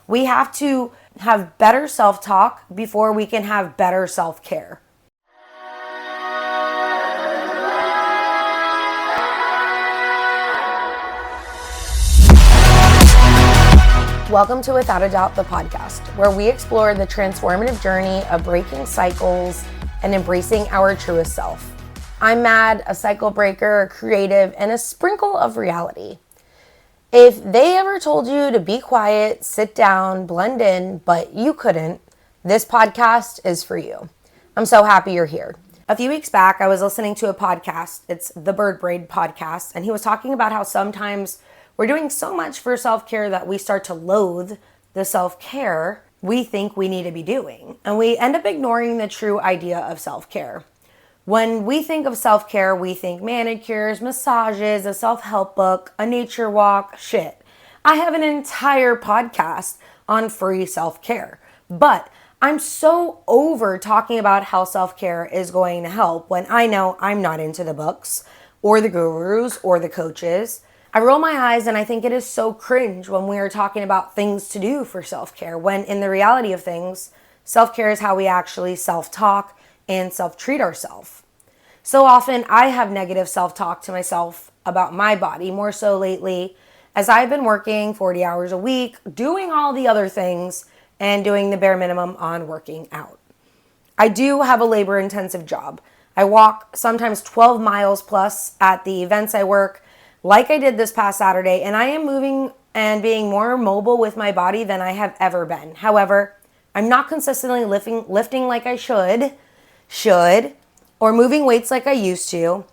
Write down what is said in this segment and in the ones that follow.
We have to have better self-talk before we can have better self-care. Welcome to Without a Doubt, the podcast, where we explore the transformative journey of breaking cycles and embracing our truest self. I'm Mad, a cycle breaker, a creative, and a sprinkle of reality. If they ever told you to be quiet, sit down, blend in, but you couldn't, this podcast is for you. I'm so happy you're here. A few weeks back, I was listening to a podcast. It's the Bird Braid podcast, and he was talking about how sometimes we're doing so much for self-care that we start to loathe the self-care we think we need to be doing. And we end up ignoring the true idea of self-care. When we think of self-care, we think manicures, massages, a self-help book, a nature walk, shit. I have an entire podcast on free self-care. But I'm so over talking about how self-care is going to help when I know I'm not into the books or the gurus or the coaches. I roll my eyes and I think it is so cringe when we are talking about things to do for self-care, when in the reality of things, self-care is how we actually self-talk and self-treat ourselves. So often I have negative self-talk to myself about my body, more so lately, as I've been working 40 hours a week, doing all the other things and doing the bare minimum on working out. I do have a labor-intensive job. I walk sometimes 12 miles plus at the events I work, like I did this past Saturday, and I am moving and being more mobile with my body than I have ever been. However, I'm not consistently lifting like I should, or moving weights like I used to.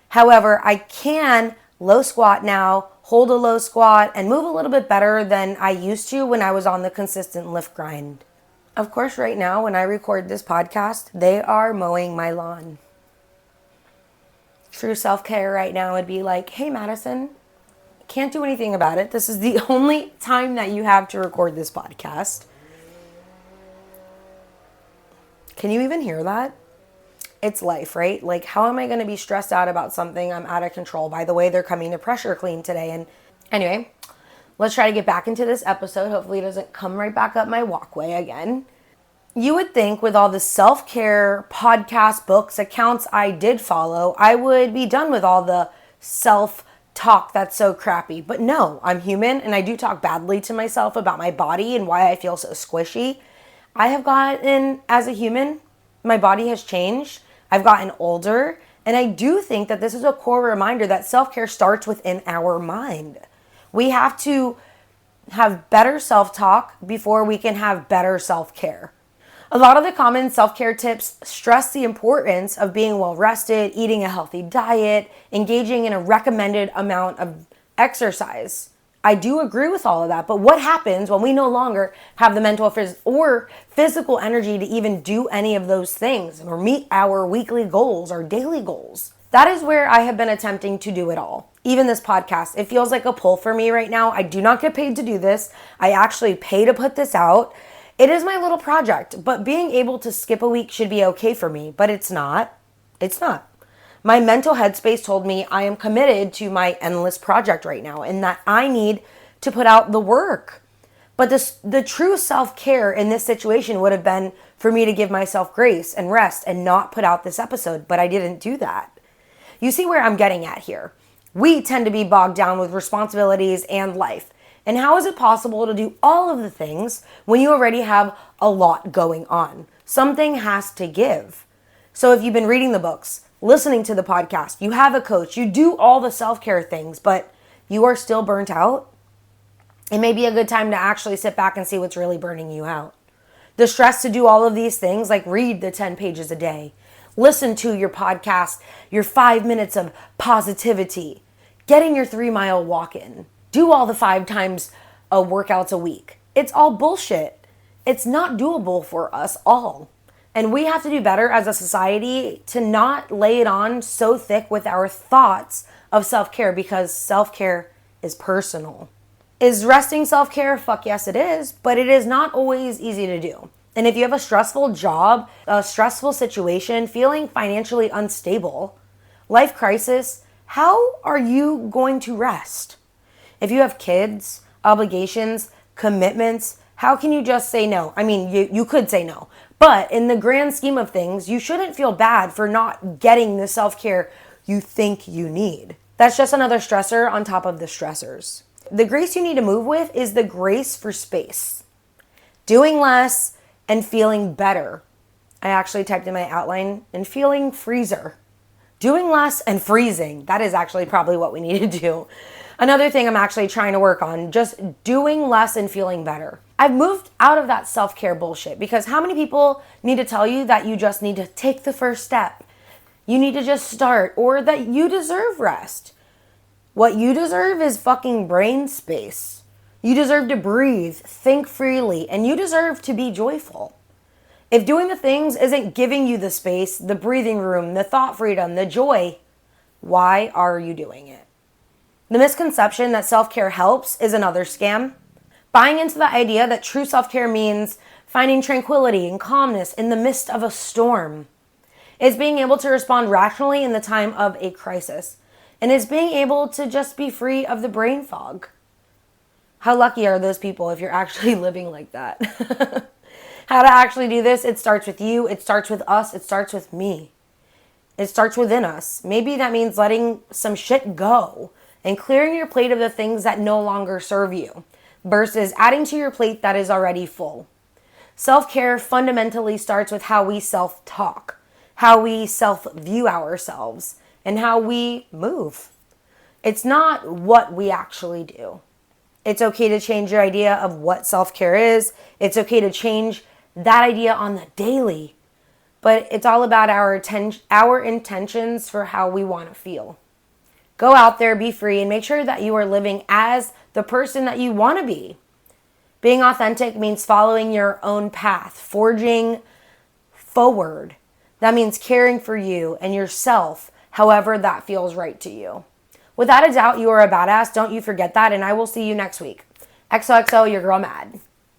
However, I can low squat now, hold a low squat, and move a little bit better than I used to when I was on the consistent lift grind. Of course, right now, when I record this podcast, they are mowing my lawn. True self-care right now would be like, hey, Madison, can't do anything about it. This is the only time that you have to record this podcast. Can you even hear that? It's life, right? Like, how am I going to be stressed out about something I'm out of control? By the way, they're coming to pressure clean today. And anyway, let's try to get back into this episode. Hopefully it doesn't come right back up my walkway again. You would think with all the self-care podcasts, books, accounts I did follow, I would be done with all the self-talk that's so crappy. But no, I'm human and I do talk badly to myself about my body and why I feel so squishy. I have gotten, as a human, my body has changed. I've gotten older, and I do think that this is a core reminder that self-care starts within our mind. We have to have better self-talk before we can have better self-care. A lot of the common self-care tips stress the importance of being well-rested, eating a healthy diet, engaging in a recommended amount of exercise. I do agree with all of that, but what happens when we no longer have the mental or physical energy to even do any of those things or meet our weekly goals or daily goals? That is where I have been attempting to do it all. Even this podcast, it feels like a pull for me right now. I do not get paid to do this. I actually pay to put this out. It is my little project, but being able to skip a week should be okay for me, but it's not. It's not. My mental headspace told me I am committed to my endless project right now and that I need to put out the work. But the true self-care in this situation would have been for me to give myself grace and rest and not put out this episode, but I didn't do that. You see where I'm getting at here. We tend to be bogged down with responsibilities and life. And how is it possible to do all of the things when you already have a lot going on? Something has to give. So if you've been reading the books, listening to the podcast, you have a coach, you do all the self-care things, but you are still burnt out, it may be a good time to actually sit back and see what's really burning you out. The stress to do all of these things, like read the 10 pages a day, listen to your podcast, your 5 minutes of positivity, getting your 3-mile walk in, do all the 5 times workouts a week. It's all bullshit. It's not doable for us all. And we have to do better as a society to not lay it on so thick with our thoughts of self-care, because self-care is personal. Is resting self-care? Fuck yes, it is. But it is not always easy to do. And if you have a stressful job, a stressful situation, feeling financially unstable, life crisis, how are you going to rest? If you have kids, obligations, commitments, How can you just say no? I mean, you could say no. But in the grand scheme of things, you shouldn't feel bad for not getting the self-care you think you need. That's just another stressor on top of the stressors. The grace you need to move with is the grace for space. Doing less and feeling better. I actually typed in my outline, and feeling freezer. Doing less and freezing. That is actually probably what we need to do. Another thing I'm actually trying to work on, just doing less and feeling better. I've moved out of that self-care bullshit, because how many people need to tell you that you just need to take the first step? You need to just start, or that you deserve rest. What you deserve is fucking brain space. You deserve to breathe, think freely, and you deserve to be joyful. If doing the things isn't giving you the space, the breathing room, the thought freedom, the joy, why are you doing it? The misconception that self-care helps is another scam. Buying into the idea that true self-care means finding tranquility and calmness in the midst of a storm. It's being able to respond rationally in the time of a crisis. And it's being able to just be free of the brain fog. How lucky are those people if you're actually living like that? How to actually do this, it starts with you, it starts with us, it starts with me. It starts within us. Maybe that means letting some shit go and clearing your plate of the things that no longer serve you versus adding to your plate that is already full. Self-care fundamentally starts with how we self-talk, how we self-view ourselves, and how we move. It's not what we actually do. It's okay to change your idea of what self-care is. It's okay to change that idea on the daily. But it's all about our intentions for how we want to feel. Go out there, be free, and make sure that you are living as the person that you want to be. Being authentic means following your own path, forging forward. That means caring for you and yourself, however that feels right to you. Without a doubt, you are a badass. Don't you forget that, and I will see you next week. XOXO, your girl Mad.